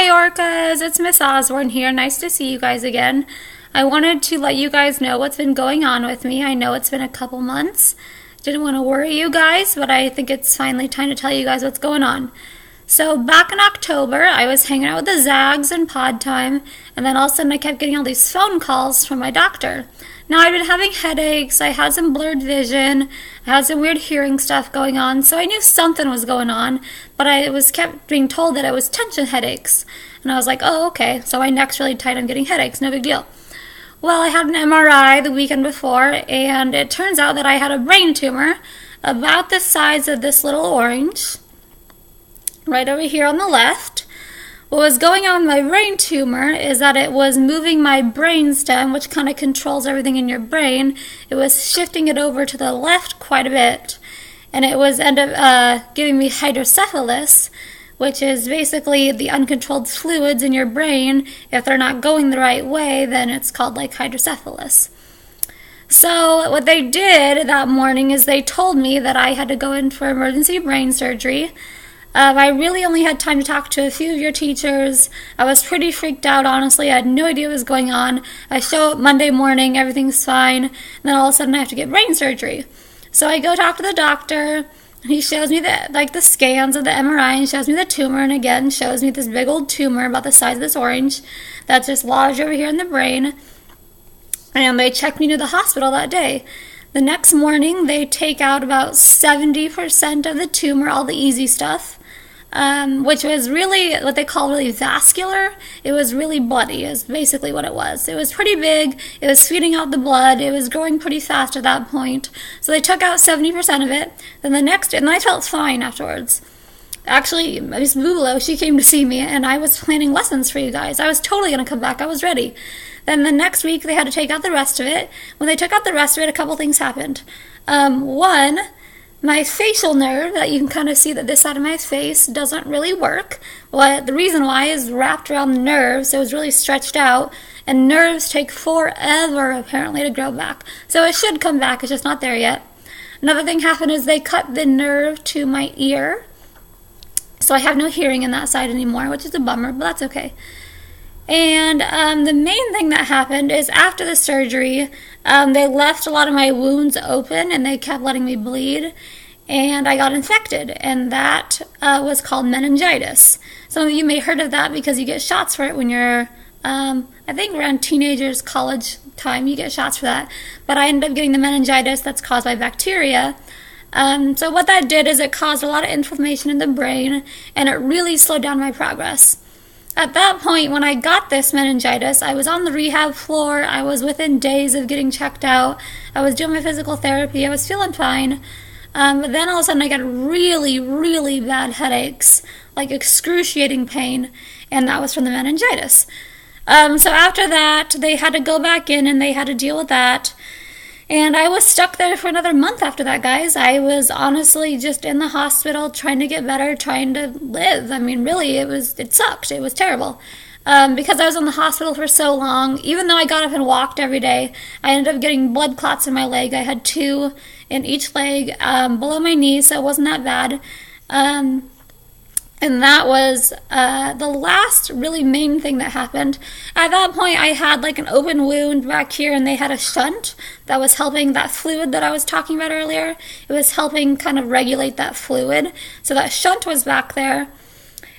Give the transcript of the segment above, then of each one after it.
Hi Orcas, it's Miss Osborne here. Nice to see you guys again. I wanted to let you guys know what's been going on with me. I know it's been a couple months. Didn't want to worry you guys, but I think it's finally time to tell you guys what's going on. So back in October, I was hanging out with the Zags and Pod Time, and then all of a sudden I kept getting all these phone calls from my doctor. Now I've been having headaches, I had some blurred vision, I had some weird hearing stuff going on, so I knew something was going on, but I was kept being told that it was tension headaches. And I was like, oh, okay, so my neck's really tight, I'm getting headaches, no big deal. Well, I had an MRI the weekend before, and it turns out that I had a brain tumor about the size of this little orange, right over here on the left. What was going on with my brain tumor is that it was moving my brain stem, which kind of controls everything in your brain. It was shifting it over to the left quite a bit, and it was end up giving me hydrocephalus, which is basically the uncontrolled fluids in your brain. If they're not going the right way, then it's called like hydrocephalus. So what they did that morning is they told me that I had to go in for emergency brain surgery. I really only had time to talk to a few of your teachers. I was pretty freaked out, honestly. I had no idea what was going on. I show up Monday morning, everything's fine, and then all of a sudden I have to get brain surgery. So I go talk to the doctor. He shows me the scans of the MRI and shows me the tumor, and again shows me this big old tumor about the size of this orange that's just lodged over here in the brain. And they checked me to the hospital that day. The next morning, they take out about 70% of the tumor, all the easy stuff, which was really what they call really vascular. It was really bloody, is basically what it was. It was pretty big. It was feeding out the blood. It was growing pretty fast at that point. So they took out 70% of it. Then and I felt fine afterwards. Actually, Miss Bulo, she came to see me, and I was planning lessons for you guys. I was totally going to come back. I was ready. Then the next week, they had to take out the rest of it. When they took out the rest of it, a couple things happened. One, my facial nerve, that you can kind of see that this side of my face doesn't really work. Well, the reason why is wrapped around the nerve, so it was really stretched out. And nerves take forever, apparently, to grow back. So it should come back, it's just not there yet. Another thing happened is they cut the nerve to my ear. So I have no hearing in that side anymore, which is a bummer, but that's okay. And the main thing that happened is after the surgery, they left a lot of my wounds open and they kept letting me bleed, and I got infected, and that was called meningitis. Some of you may have heard of that because you get shots for it when you're, I think around teenagers, college time, you get shots for that. But I ended up getting the meningitis that's caused by bacteria. So what that did is it caused a lot of inflammation in the brain, and it really slowed down my progress. At that point, when I got this meningitis, I was on the rehab floor. I was within days of getting checked out. I was doing my physical therapy. I was feeling fine. But then all of a sudden I got really, really bad headaches, like excruciating pain, and that was from the meningitis. So after that, they had to go back in and they had to deal with that. And I was stuck there for another month after that, guys. I was honestly just in the hospital trying to get better, trying to live. I mean, really, it sucked. It was terrible. Because I was in the hospital for so long, even though I got up and walked every day, I ended up getting blood clots in my leg. I had 2 in each leg, below my knees, so it wasn't that bad. And that was the last really main thing that happened. At that point, I had like an open wound back here, and they had a shunt that was helping that fluid that I was talking about earlier. It was helping kind of regulate that fluid. So that shunt was back there.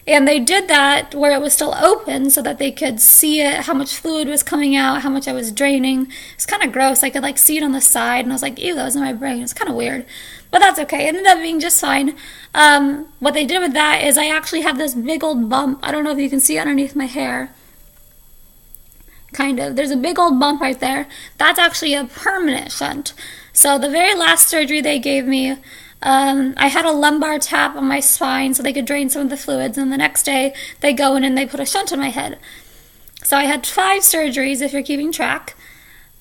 And they did that where it was still open so that they could see it, how much fluid was coming out, how much I was draining. It's kind of gross. I could like see it on the side, and I was like, ew, that was in my brain. It's kind of weird. But that's okay. It ended up being just fine. What they did with that is I actually have this big old bump. I don't know if you can see underneath my hair. Kind of. There's a big old bump right there. That's actually a permanent shunt. So the very last surgery they gave me, I had a lumbar tap on my spine so they could drain some of the fluids, and the next day they go in and they put a shunt on my head. So I had 5 surgeries, if you're keeping track.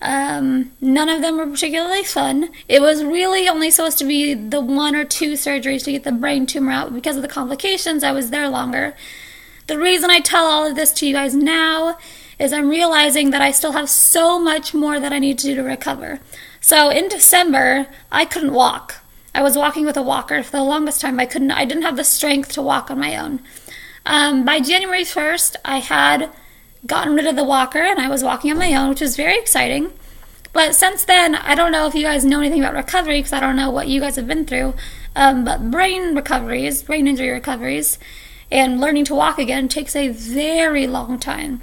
None of them were particularly fun. It was really only supposed to be the 1 or 2 surgeries to get the brain tumor out. Because of the complications, I was there longer. The reason I tell all of this to you guys now is I'm realizing that I still have so much more that I need to do to recover. So in December, I couldn't walk. I was walking with a walker for the longest time. I didn't have the strength to walk on my own. By January 1st, I had gotten rid of the walker and I was walking on my own, which was very exciting. But since then, I don't know if you guys know anything about recovery because I don't know what you guys have been through. But brain injury recoveries, and learning to walk again takes a very long time.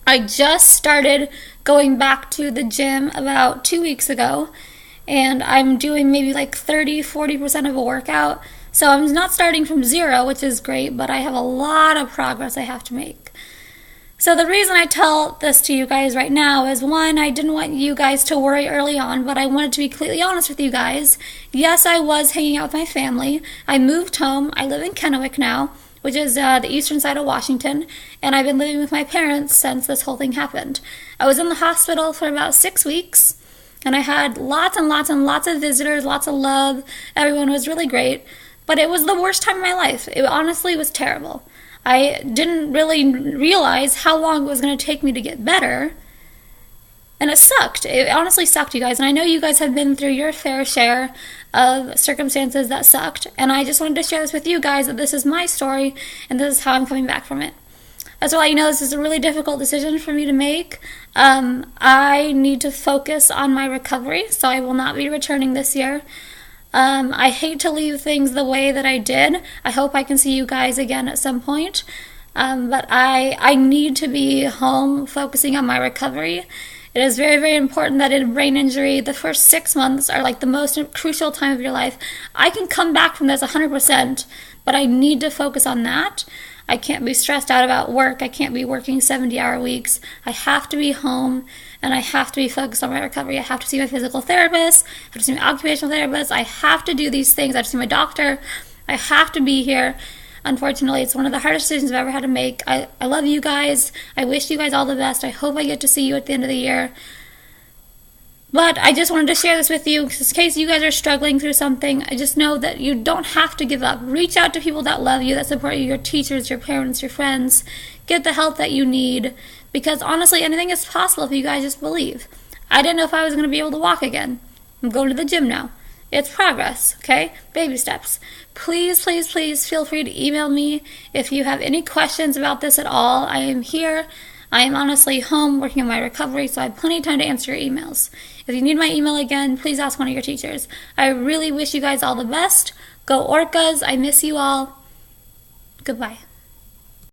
I just started going back to the gym about 2 weeks ago, and I'm doing maybe like 30-40% of a workout. So I'm not starting from zero, which is great, but I have a lot of progress I have to make. So the reason I tell this to you guys right now is, one, I didn't want you guys to worry early on, but I wanted to be completely honest with you guys. Yes, I was hanging out with my family. I moved home. I live in Kennewick now, which is the eastern side of Washington, and I've been living with my parents since this whole thing happened. I was in the hospital for about 6 weeks, and I had lots and lots and lots of visitors, lots of love. Everyone was really great, but it was the worst time of my life. It honestly was terrible. I didn't really realize how long it was going to take me to get better, and it sucked. It honestly sucked, you guys, and I know you guys have been through your fair share of circumstances that sucked, and I just wanted to share this with you guys, that this is my story, and this is how I'm coming back from it. As well, you know, this is a really difficult decision for me to make. I need to focus on my recovery, so I will not be returning this year. I hate to leave things the way that I did. I hope I can see you guys again at some point. But I need to be home focusing on my recovery. It is very, very important that in a brain injury, the first 6 months are like the most crucial time of your life. I can come back from this 100%, but I need to focus on that. I can't be stressed out about work. I can't be working 70-hour weeks. I have to be home, and I have to be focused on my recovery. I have to see my physical therapist. I have to see my occupational therapist. I have to do these things. I have to see my doctor. I have to be here. Unfortunately, it's one of the hardest decisions I've ever had to make. I love you guys. I wish you guys all the best. I hope I get to see you at the end of the year. But I just wanted to share this with you in case you guys are struggling through something. I just know that you don't have to give up. Reach out to people that love you, that support you, your teachers, your parents, your friends. Get the help that you need, because honestly, anything is possible if you guys just believe. I didn't know if I was going to be able to walk again. I'm going to the gym now. It's progress, okay? Baby steps. Please, please, please feel free to email me if you have any questions about this at all. I am here. I am honestly home working on my recovery, so I have plenty of time to answer your emails. If you need my email again, please ask one of your teachers. I really wish you guys all the best. Go Orcas. I miss you all. Goodbye.